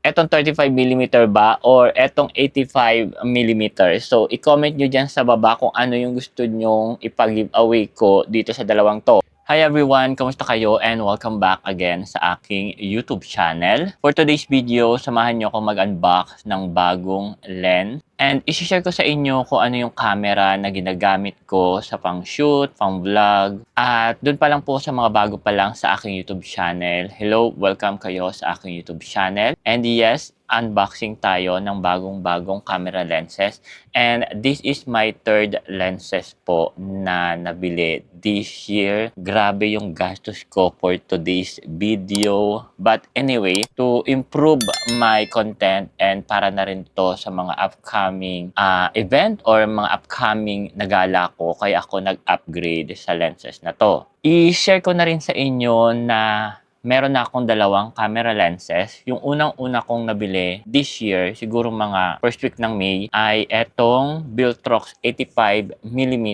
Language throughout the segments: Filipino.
etong 35mm ba or etong 85mm. So, i-comment nyo dyan sa baba kung ano yung gusto nyong ipag-giveaway ko dito sa dalawang to. Hi everyone! Kamusta kayo? And welcome back again sa aking YouTube channel. For today's video, samahan nyo ako mag-unbox ng bagong lens. And isi-share ko sa inyo kung ano yung camera na ginagamit ko sa pang-shoot, pang-vlog. At doon pa lang po sa mga bago pa lang sa aking YouTube channel. Hello! Welcome kayo sa aking YouTube channel. And yes, unboxing tayo ng bagong-bagong camera lenses. And this is my third lenses po na nabili this year. Grabe yung gastos ko for today's video. But anyway, to improve my content and para na rin to sa mga upcoming event or mga upcoming nagala ko, kaya ako nag-upgrade sa lenses na to. I-share ko na rin sa inyo na meron na akong dalawang camera lenses. Yung unang-una kong nabili this year, siguro mga first week ng May, ay etong Viltrox 85mm.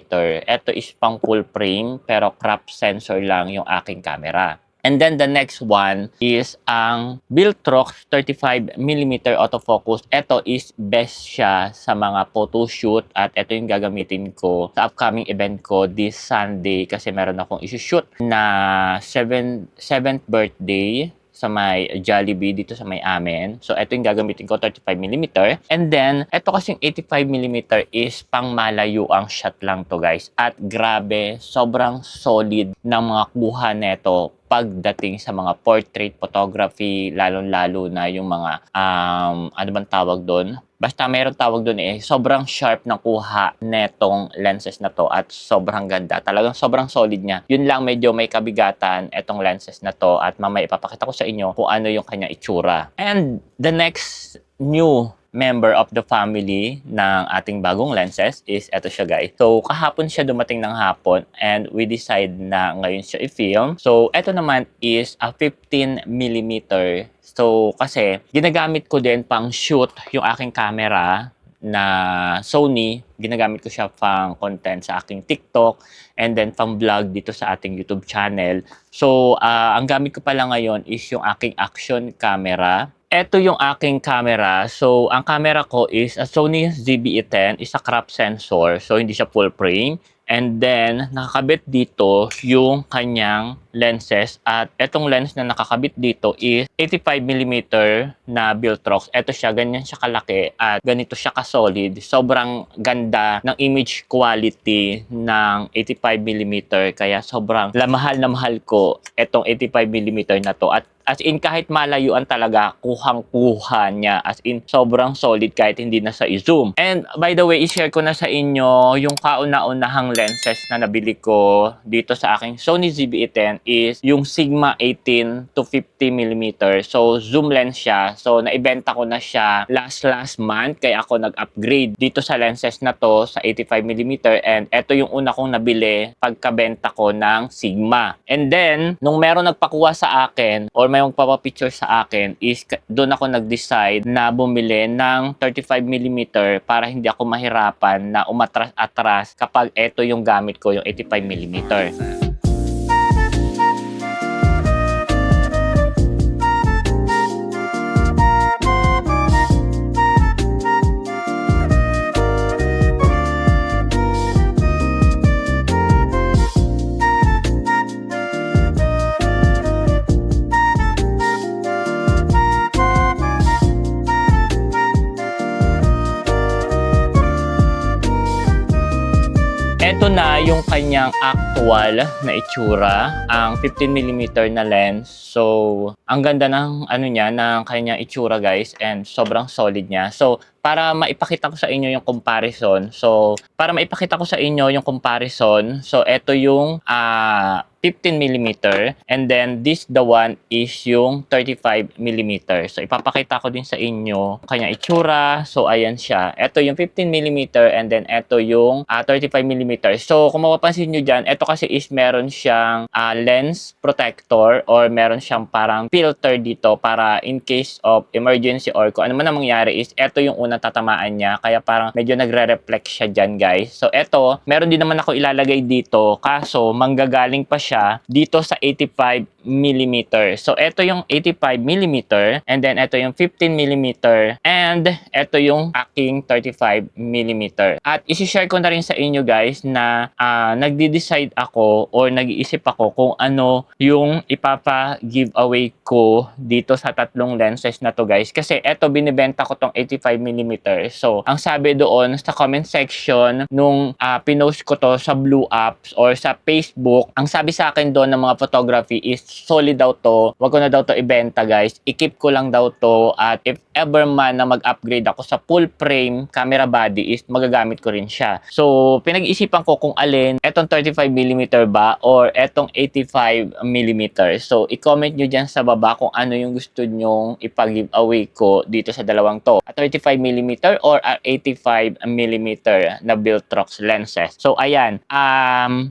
Ito is pang full frame pero crop sensor lang yung aking camera. And then the next one is ang Viltrox 35mm autofocus. Ito is best siya sa mga photo shoot at ito yung gagamitin ko sa upcoming event ko this Sunday kasi meron akong isushoot na 7th birthday sa may Jollibee dito sa may amin. So, ito yung gagamitin ko, 35mm. And then, ito kasing 85mm is pang malayuang shot lang to guys. At grabe, sobrang solid ng mga kuha neto pagdating sa mga portrait photography, lalo-lalo na yung mga, ano bang tawag doon? Basta mayroong tawag doon sobrang sharp ng kuha netong lenses na to at sobrang ganda. Talagang sobrang solid niya. Yun lang medyo may kabigatan etong lenses na to at mamaya ipapakita ko sa inyo kung ano yung kanya itsura. And the next new member of the family ng ating bagong lenses is eto siya guys. So kahapon siya dumating ng hapon and we decide na ngayon siya i-film. So eto naman is a 15mm. So kasi ginagamit ko din pang shoot yung aking camera na Sony. Ginagamit ko siya pang content sa aking TikTok and then pang vlog dito sa ating YouTube channel. So ang gamit ko pala ngayon is yung aking action camera. Ito yung aking camera. So, ang camera ko is a Sony ZV-E10. Is a crop sensor. So, hindi siya full frame. And then, nakakabit dito yung kanyang lenses. At itong lens na nakakabit dito is 85mm na Viltrox. Ito siya, ganyan siya kalaki at ganito siya ka-solid. Sobrang ganda ng image quality ng 85mm. Kaya sobrang mahal na mahal ko itong 85mm na to. At as in, kahit malayuan talaga, kuhang-kuha niya. As in, sobrang solid kahit hindi na sa i-zoom. And by the way, i-share ko na sa inyo yung kauna-unahang lenses na nabili ko dito sa aking Sony ZV-E10 is yung Sigma 18 to 50mm. So, zoom lens siya. So, naibenta ko na siya last month. Kaya ako nag-upgrade dito sa lenses na to sa 85mm. And ito yung una kong nabili pagkabenta ko ng Sigma. And then, nung meron nagpakuha sa akin or may magpapapicture sa akin is doon ako nag-decide na bumili ng 35mm para hindi ako mahirapan na umatras-atras kapag ito yung gamit ko, yung 85mm. Ito na yung kanyang actual na itsura, ang 15mm na lens. So, ang ganda ng niya, ng kanyang itsura guys, and sobrang solid niya. So, para maipakita ko sa inyo yung comparison. So, ito yung 15mm and then this the one is yung 35mm. So, ipapakita ko din sa inyo kanya itsura. So, ayan siya. Ito yung 15mm and then ito yung 35mm. So, kung mapapansin nyo dyan, ito kasi is meron siyang lens protector or meron siyang parang filter dito para in case of emergency or kung ano man ang mangyari is ito yung unang tatamaan niya. Kaya parang medyo nagre-reflect siya dyan guys. So, ito, meron din naman ako ilalagay dito kaso manggagaling pa siya dito sa 85mm 85mm. So, ito yung 85mm, and then ito yung 15mm, and ito yung aking 35mm. At isi-share ko na rin sa inyo guys na nagde-decide ako or nag-iisip ako kung ano yung ipapa-giveaway ko dito sa tatlong lenses na to guys. Kasi ito, binibenta ko tong 85mm. So, ang sabi doon sa comment section nung pinost ko to sa Blue Apps or sa Facebook, ang sabi sa akin doon ng mga photography is solid daw to. Wag ko na daw to ibenta guys. I-keep ko lang daw to, at if ever man na mag-upgrade ako sa full frame camera body is magagamit ko rin siya. So, pinag-isipan ko kung alin, etong 35mm ba or etong 85mm. So, i-comment nyo dyan sa baba kung ano yung gusto nyong ipag-giveaway ko dito sa dalawang to. A 35mm or a 85mm na Viltrox lenses. So, ayan.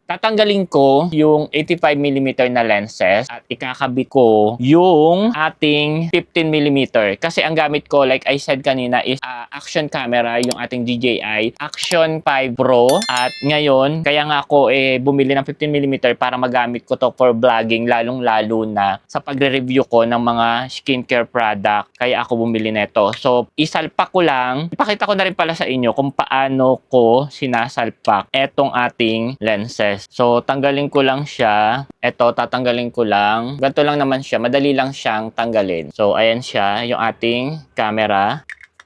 Tatanggalin ko yung 85mm na lenses at ikakabit ko yung ating 15mm. Kasi ang gamit ko, like I said kanina, is action camera, yung ating DJI Action 5 Pro. At ngayon, kaya nga ako bumili ng 15mm para magamit ko to for vlogging, lalong-lalo na sa pagre-review ko ng mga skincare product. Kaya ako bumili nito. So, isalpak ko lang. Ipakita ko na rin pala sa inyo kung paano ko sinasalpak etong ating lenses. So, tanggalin ko lang siya. Ito, tatanggalin ko lang. Ganito lang naman siya. Madali lang siyang tanggalin. So, ayan siya, yung ating camera.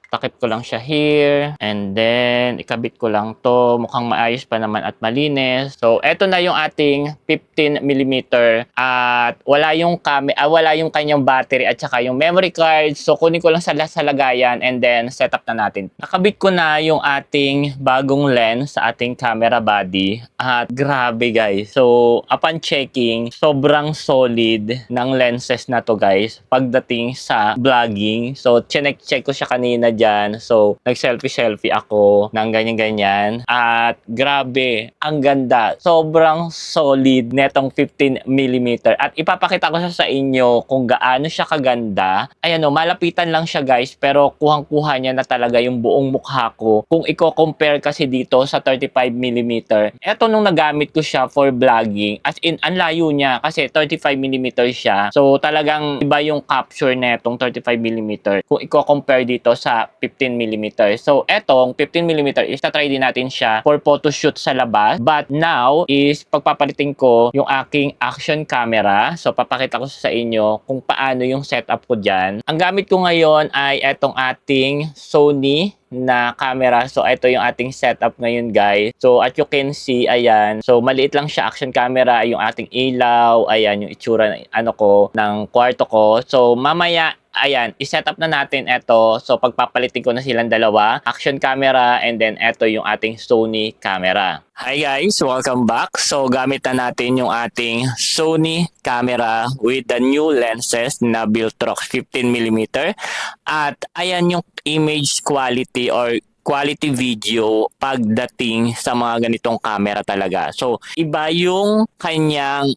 Takip ko lang siya here. And then, ikabit ko lang to. Mukhang maayos pa naman at malinis. So, eto na yung ating 15mm. At wala yung wala yung kanyang battery at saka yung memory card. So, kunin ko lang sa lagayan and then set up na natin. Nakabit ko na yung ating bagong lens sa ating camera body. At grabe guys. So, upon checking, sobrang solid ng lenses na to guys. Pagdating sa vlogging. So, check ko siya kanina dyan. So, nag-selfie ako ng ganyan-ganyan. At grabe, ang ganda. Sobrang solid netong 15mm. At ipapakita ko siya sa inyo kung gaano siya kaganda. Ayan o, malapitan lang siya guys, pero kuhang-kuha niya na talaga yung buong mukha ko. Kung i-compare kasi dito sa 35mm, eto nung nagamit ko siya for vlogging, as in, ang layo niya kasi 35mm siya. So, talagang iba yung capture netong 35mm kung i-compare dito sa 15mm. So, etong 15mm is tatry din natin siya for photoshoot sa labas. But now is pagpapalitin ko yung aking action camera. So, papakita ko sa inyo kung paano yung setup ko dyan. Ang gamit ko ngayon ay etong ating Sony na camera. So, ito yung ating setup ngayon, guys. So, at you can see, ayan. So, maliit lang siya, action camera, yung ating ilaw, ayan, yung itsura ng kwarto ko. So, mamaya, ayan, i-set up na natin ito. So, pagpapalitin ko na silang dalawa. Action camera, and then ito yung ating Sony camera. Hi guys, welcome back. So, gamit na natin yung ating Sony camera with the new lenses na Viltrox 15mm. At ayan yung image quality or quality video pagdating sa mga ganitong camera talaga. So, iba yung kanyang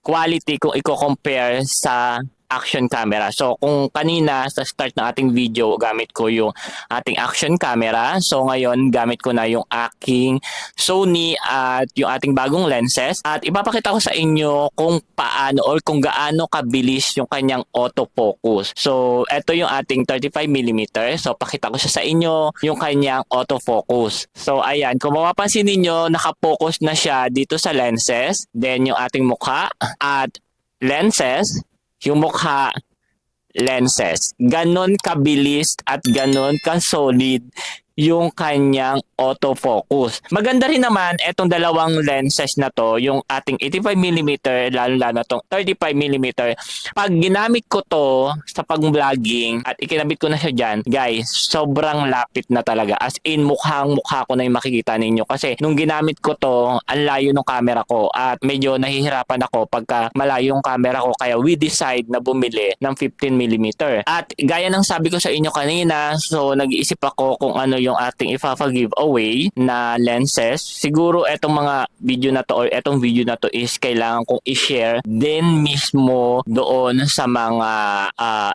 quality kung i-compare sa action camera. So, kung kanina sa start ng ating video, gamit ko yung ating action camera. So, ngayon, gamit ko na yung aking Sony at yung ating bagong lenses. At ipapakita ko sa inyo kung paano or kung gaano kabilis yung kanyang autofocus. So, ito yung ating 35mm. So, pakita ko siya sa inyo yung kanyang autofocus. So, ayan. Kung mapapansin ninyo, nakapokus na siya dito sa lenses. Then, yung ating mukha at lenses, yung mukha, lenses. Ganon kabilis at ganon ka-solid yung kanyang autofocus. Maganda rin naman etong dalawang lenses na to, yung ating 85mm, lalo-lalo itong 35mm. Pag ginamit ko to sa pag-vlogging at ikinabit ko na siya dyan, guys, sobrang lapit na talaga. As in, mukhang-mukha ko na yung makikita ninyo. Kasi nung ginamit ko to, ang layo ng camera ko at medyo nahihirapan ako pagka malayo yung camera ko. Kaya we decide na bumili ng 15mm. At gaya ng sabi ko sa inyo kanina, so nag-iisip ako kung ano yung ating ipapa-giveaway na lenses. Siguro etong mga video na to or etong video na to is kailangan kong i-share din mismo doon sa mga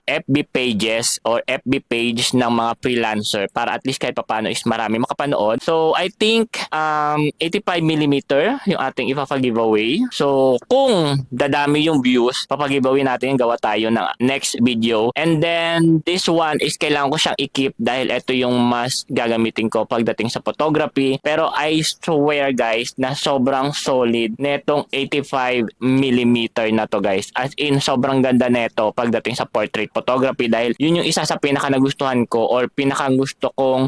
FB pages or FB page ng mga freelancer para at least kahit papaano is marami makapanood. So I think 85mm yung ating ipapa-giveaway. So kung dadami yung views, papag-giveaway natin, gawa tayo ng next video. And then this one is kailangan ko siyang i-keep dahil ito yung mas gagamitin ko pagdating sa photography. Pero I swear guys na sobrang solid netong 85mm na to guys. As in sobrang ganda neto pagdating sa portrait photography dahil yun yung isa sa pinaka nagustuhan ko or pinaka gusto kong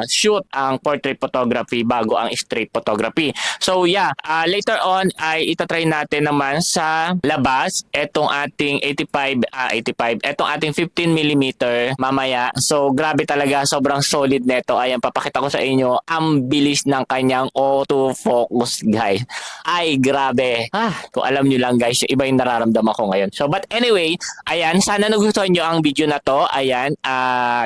shoot ang portrait photography bago ang street photography. So yeah, later on ay itatry natin naman sa labas etong ating 85 etong ating 15mm mamaya. So grabe talaga, sobrang solid neto. Ayan, papakita ko sa inyo ang bilis ng kanyang autofocus guys. Ay grabe, kung alam nyo lang guys, yung iba yung nararamdaman ko ngayon. So but anyway, ayan, sana nagustuhan nyo ang video na to. Ayan,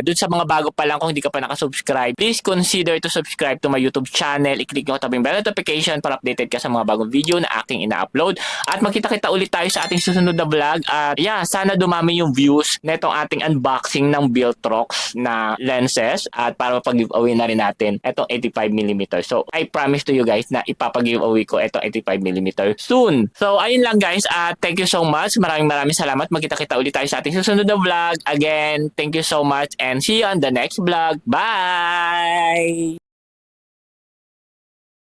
dun sa mga bago pa lang, kung hindi ka pa nakasubscribe, please consider to subscribe to my YouTube channel. I-click nyo tabing bell notification para updated ka sa mga bagong video na aking ina-upload. At magkita-kita ulit tayo sa ating susunod na vlog. At yeah, sana dumami yung views netong ating unboxing ng Viltrox na lenses at para mapag-giveaway na rin natin etong 85mm. So I promise to you guys na ipapag-giveaway ko etong 85mm soon. So ayun lang guys, thank you so much. Maraming salamat. Magkita-kita ulit tayo sa ating susunod na vlog. Again, thank you so much and see you on the next vlog. Bye!